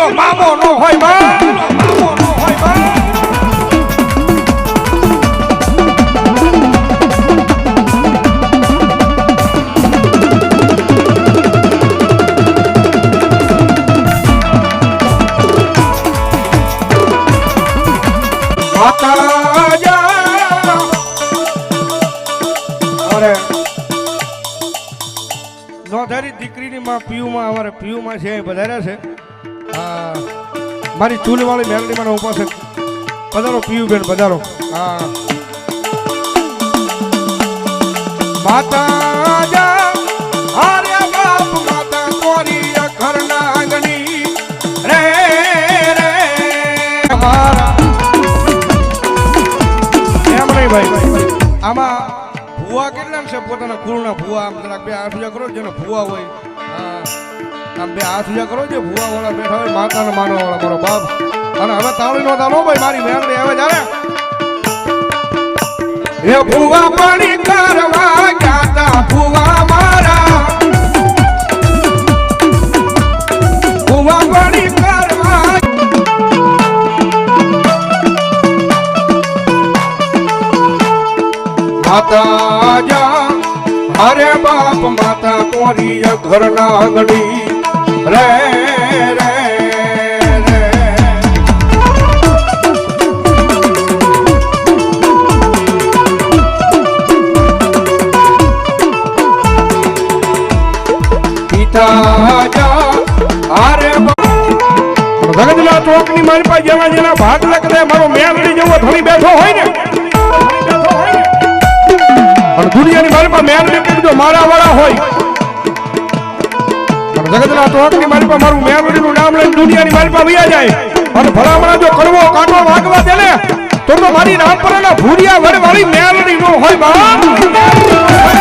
એલો મામો નો હોય બા, મામો નો હોય બા. દીકરીની માં પીયુમાં અમારે પીયુમાં છે પધાર્યા છે. હા મારી ચૂલવાળી મેલડીમાં ઉભા છે. પધારો પીયુ બેન પધારો. હા માતા જા આરે બાપ માતા કોરી ઘરના આંગણી રે રે મારા એમ નહીં ભાઈ. આમાં ભુવા કેટલા છે પોતાના કુળના ભુવા આમ જરાક બે હાથ ઉજા કરો જેને ભુવા હોય. આમ બે હાથ ઉજા કરો જે ભુવા વાળા બેઠા હોય માતાને માનવા વાળા મારો બાપ. અને હવે તાળી નો તાલો ભાઈ મારી મેલડી હવે જાવે એ ભુવા પાણી કરવા ગાતા ભુવા મારા ભુવા પાણી કરવા માતા જા અરે બાપ માતા કોરી ઘરના આંગણી રે રે રે. પિતા જા અરે જગતના ચોકની મારી પાસે જેવા જેના ભાગ લખે મારો મેલડી જેવો થોડી બેઠો હોય ને અને દુનિયાની મારી પાસે મેલડી કીધું મારા વાળા હોય અને જગતના ચોકની મારી પાસે મારું મેલડીનું નામ લઈને દુનિયાની મારી પાસે વયા જાય અને ભલામણા જો કરવો કાંટો વાગવા દે ને તો મારી રામપરાના ભૂરિયા વડવાળી મેલડી નો હોય બા.